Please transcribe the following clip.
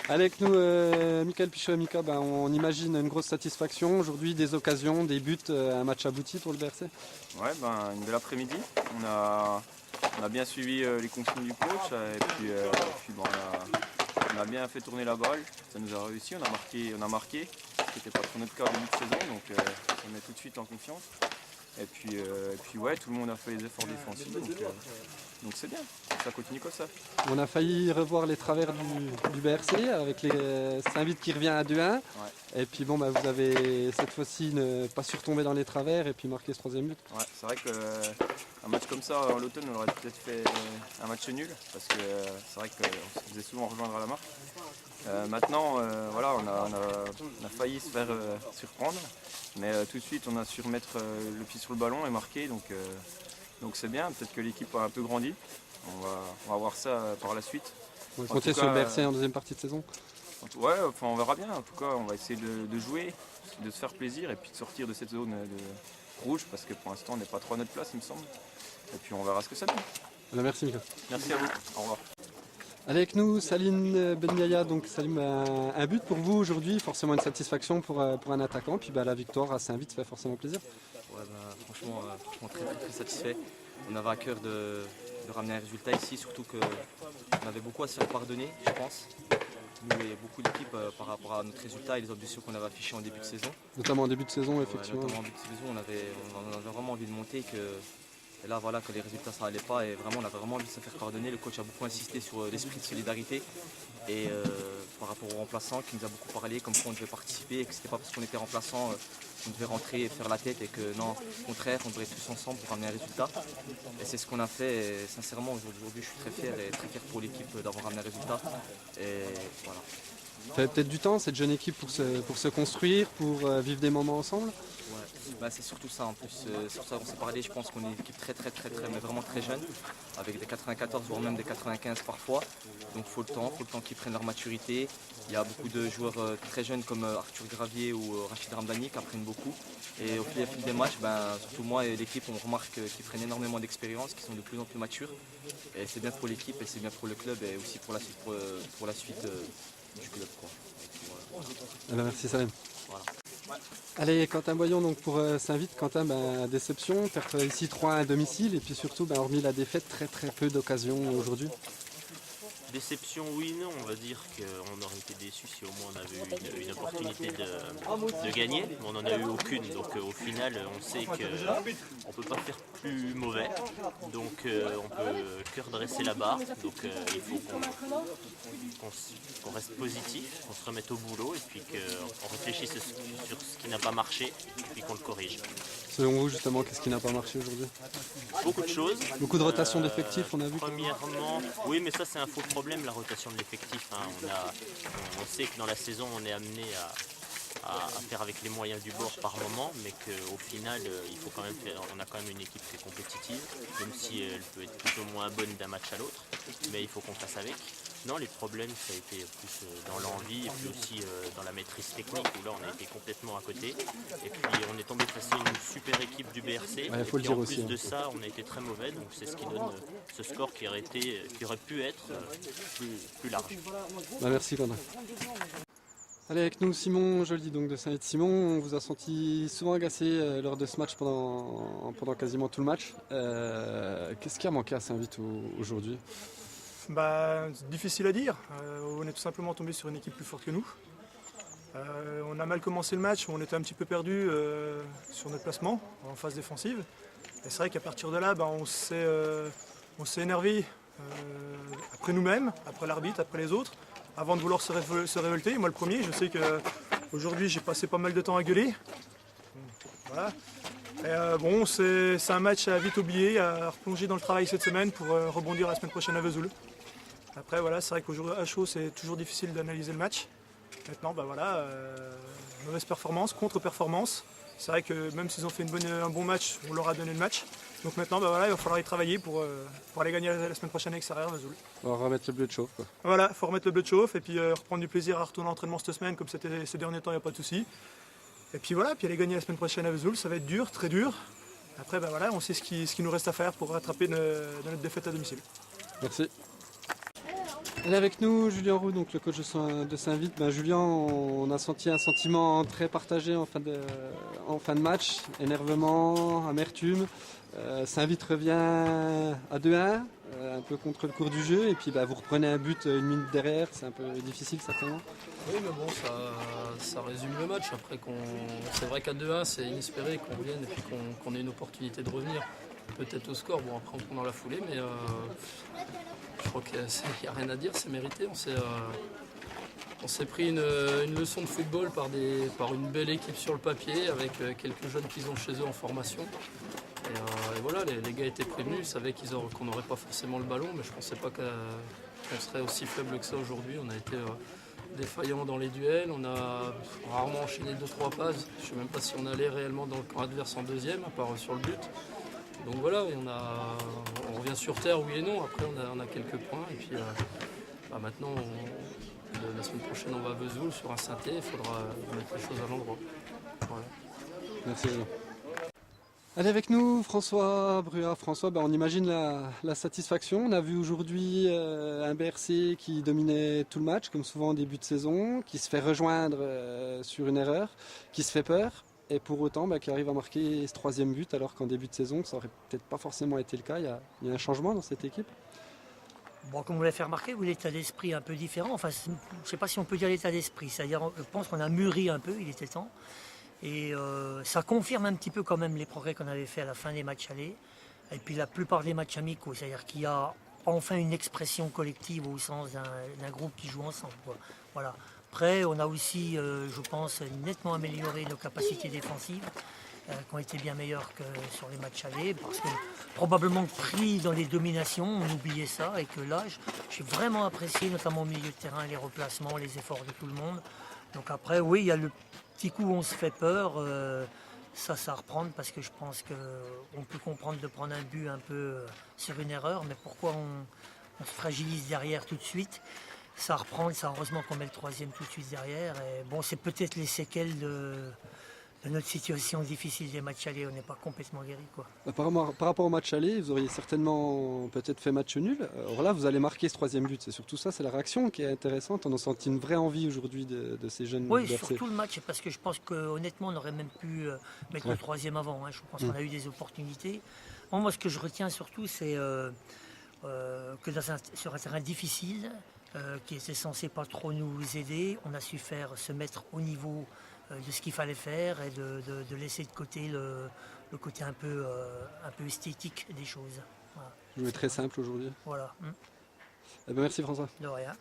Avec nous, Michael Pichot et Mika, on imagine une grosse satisfaction. Aujourd'hui, des occasions, des buts, un match abouti pour le BRC. Ouais, une belle après-midi. On a bien suivi les consignes du coach et puis, on a bien fait tourner la balle. Ça nous a réussi, on a marqué. Ce n'était pas trop notre cas au début de saison, donc ça met tout de suite en confiance. Et puis ouais, tout le monde a fait les efforts défensifs, donc c'est bien, ça continue comme ça. On a failli revoir les travers du BRC avec les Saint-Vite qui revient à 2-1. Ouais. Et puis bon, vous avez cette fois-ci ne pas surtomber dans les travers et puis marquer ce troisième but. Ouais, c'est vrai qu'un match comme ça en l'automne, on aurait peut-être fait un match nul parce que c'est vrai qu'on se faisait souvent rejoindre à la marque. Maintenant, voilà, on a failli se faire surprendre, mais tout de suite on a su remettre le pied sur le ballon et marquer, donc c'est bien. Peut-être que l'équipe a un peu grandi. On va voir ça par la suite. On va compter sur le BRC en deuxième partie de saison. Ouais, on verra bien. En tout cas, on va essayer de jouer, de se faire plaisir et puis de sortir de cette zone de rouge parce que pour l'instant on n'est pas trop à notre place, il me semble. Et puis on verra ce que ça donne. Alors, merci Mika. Merci à vous. Au revoir. Avec nous, Salim Benyaia. Donc Salim, un but pour vous aujourd'hui, forcément une satisfaction pour un attaquant. Puis la victoire à Saint-Vite fait forcément plaisir. Ouais, franchement très satisfait. On avait à cœur de ramener un résultat ici, surtout qu'on avait beaucoup à se faire pardonner, je pense. Nous et beaucoup d'équipes par rapport à notre résultat et les ambitions qu'on avait affichées en début de saison. Notamment en début de saison, effectivement. Notamment en début de saison, on avait vraiment envie de monter. Et là, voilà, que les résultats, ça n'allait pas. Et vraiment, on avait vraiment envie de se faire pardonner. Le coach a beaucoup insisté sur l'esprit de solidarité. Et par rapport aux remplaçants, qui nous a beaucoup parlé, comme quoi on devait participer, et que ce n'était pas parce qu'on était remplaçant qu'on devait rentrer et faire la tête, et que non, au contraire, on devrait être tous ensemble pour ramener un résultat. Et c'est ce qu'on a fait. Et sincèrement, aujourd'hui, je suis très fier pour l'équipe d'avoir ramené un résultat. Et voilà. Ça fait peut-être du temps, cette jeune équipe, pour se construire, pour vivre des moments ensemble. Ouais, c'est surtout ça en plus. C'est pour ça qu'on s'est parlé. Je pense qu'on est une équipe très, mais vraiment très jeune, avec des 94 voire même des 95 parfois. Donc faut le temps qu'ils prennent leur maturité. Il y a beaucoup de joueurs très jeunes comme Arthur Gravier ou Rachid Ramdani qui apprennent beaucoup. Et au fil des matchs, surtout moi et l'équipe, on remarque qu'ils prennent énormément d'expérience, qu'ils sont de plus en plus matures. Et c'est bien pour l'équipe et c'est bien pour le club et aussi pour la suite du club, quoi. Voilà. Merci Salim. Voilà. Allez, Quentin Boyon, donc pour Saint-Vite, Quentin, déception, perdre ici 3-1 à domicile et puis surtout, hormis la défaite, très peu d'occasions aujourd'hui. Déception, oui, non, on va dire qu'on aurait été déçus si au moins on avait eu une opportunité de gagner, mais on n'en a eu aucune, donc au final on sait qu'on ne peut pas faire plus mauvais, donc on peut que redresser la barre, donc il faut qu'on reste positif, qu'on se remette au boulot et puis qu'on réfléchisse sur ce qui n'a pas marché et puis qu'on le corrige. Selon vous, justement, qu'est-ce qui n'a pas marché aujourd'hui? Beaucoup de choses. Beaucoup de rotation d'effectifs, on a vu. Premièrement, oui, mais ça c'est un faux problème, la rotation de l'effectif. On sait que dans la saison, on est amené à faire avec les moyens du bord par moment, mais qu'au final, on a quand même une équipe qui est compétitive, même si elle peut être plus ou moins bonne d'un match à l'autre, mais il faut qu'on fasse avec. Non, les problèmes, ça a été plus dans l'envie et puis aussi dans la maîtrise technique, où là, on a été complètement à côté. Et puis, on est tombé face à une super équipe du BRC. Ouais, et faut le puis, dire en aussi, plus de ça, on a été très mauvais. Donc, c'est ce qui donne ce score qui aurait pu être plus large. Merci, Quentin. Allez, avec nous, Simon Joly, donc de Saint-Vite. Simon, on vous a senti souvent agacé lors de ce match pendant quasiment tout le match. Qu'est-ce qui a manqué à Saint-Vite aujourd'hui? C'est difficile à dire. On est tout simplement tombé sur une équipe plus forte que nous. On a mal commencé le match, on était un petit peu perdu sur notre placement en phase défensive. Et c'est vrai qu'à partir de là, on s'est énervé après nous-mêmes, après l'arbitre, après les autres, avant de vouloir se révolter. Moi le premier, je sais qu'aujourd'hui j'ai passé pas mal de temps à gueuler. Voilà. Et c'est un match à vite oublier, à replonger dans le travail cette semaine pour rebondir la semaine prochaine à Vesoul. Après voilà, c'est vrai qu'au jour à chaud c'est toujours difficile d'analyser le match. Maintenant mauvaise performance, contre-performance. C'est vrai que même s'ils ont fait un bon match, on leur a donné le match. Donc maintenant il va falloir y travailler pour aller gagner la semaine prochaine à l'extérieur à Vesoul. On va remettre le bleu de chauffe, quoi. Voilà, il faut remettre le bleu de chauffe et puis reprendre du plaisir à retourner à l'entraînement cette semaine comme c'était ces derniers temps, il n'y a pas de souci. Et puis voilà, puis aller gagner la semaine prochaine à Vesoul, ça va être dur, très dur. Après, ben voilà, on sait ce qu'il nous reste à faire pour rattraper notre défaite à domicile. Merci. Elle est avec nous, Julien Roux, donc le coach de Saint-Vith. Ben, Julien, on a senti un sentiment très partagé en fin de match, énervement, amertume. Saint-Vith revient à 2-1, un peu contre le cours du jeu, et puis ben, vous reprenez un but une minute derrière, c'est un peu difficile certainement. Oui, mais bon, ça résume le match. Après, c'est vrai qu'à 2-1, c'est inespéré qu'on revienne et puis qu'on ait une opportunité de revenir. Peut-être au score, bon après on prend dans la foulée, mais je crois qu'il n'y a rien à dire, c'est mérité. On s'est pris une leçon de football par une belle équipe sur le papier, avec quelques jeunes qu'ils ont chez eux en formation. Et voilà, les gars étaient prévenus, ils savaient qu'on n'aurait pas forcément le ballon, mais je ne pensais pas qu'on serait aussi faible que ça aujourd'hui. On a été défaillants dans les duels, on a rarement enchaîné 2-3 passes. Je ne sais même pas si on allait réellement dans le camp adverse en deuxième, à part sur le but. Donc voilà, on revient sur terre, oui et non. Après, on a quelques points. Et puis maintenant, la semaine prochaine, on va à Vesoul sur un synthé. Il faudra mettre les choses à l'endroit. Voilà. Merci. Elle est avec nous, François Bruat. François, ben, on imagine la satisfaction. On a vu aujourd'hui un BRC qui dominait tout le match, comme souvent en début de saison, qui se fait rejoindre sur une erreur, qui se fait peur. Et pour autant, qui arrive à marquer ce troisième but, alors qu'en début de saison, ça aurait peut-être pas forcément été le cas. Il y a un changement dans cette équipe. Bon, comme vous l'avez fait remarquer, oui, l'état d'esprit est un peu différent. Enfin, je ne sais pas si on peut dire l'état d'esprit. C'est-à-dire, je pense qu'on a mûri un peu, il était temps. Et ça confirme un petit peu quand même les progrès qu'on avait fait à la fin des matchs allés. Et puis la plupart des matchs amicaux, c'est-à-dire qu'il y a enfin une expression collective au sens d'un groupe qui joue ensemble, quoi. Voilà. Après, on a aussi, je pense, nettement amélioré nos capacités défensives, qui ont été bien meilleures que sur les matchs allés, parce que probablement pris dans les dominations, on oubliait ça, et que là, j'ai vraiment apprécié, notamment au milieu de terrain, les replacements, les efforts de tout le monde. Donc après, oui, il y a le petit coup où on se fait peur, ça à reprendre, parce que je pense qu'on peut comprendre de prendre un but un peu sur une erreur, mais pourquoi on se fragilise derrière tout de suite? Ça reprend, ça heureusement qu'on met le troisième tout de suite derrière. Et bon, c'est peut-être les séquelles de notre situation difficile des matchs allés, on n'est pas complètement guéri, quoi. Par rapport au match aller, vous auriez certainement peut-être fait match nul. Or là, vous allez marquer ce troisième but. C'est surtout ça, c'est la réaction qui est intéressante. On a senti une vraie envie aujourd'hui de ces jeunes. Oui, surtout le match, parce que je pense qu'honnêtement, on aurait même pu mettre le troisième avant. Hein. Je pense qu'on a eu des opportunités. Bon, moi, ce que je retiens surtout, c'est que sur un terrain difficile, qui était censé pas trop nous aider, on a su se mettre au niveau de ce qu'il fallait faire et de laisser de côté le côté un peu esthétique des choses. Voilà. Jouer très simple aujourd'hui. Voilà. Eh ben, merci François. De rien.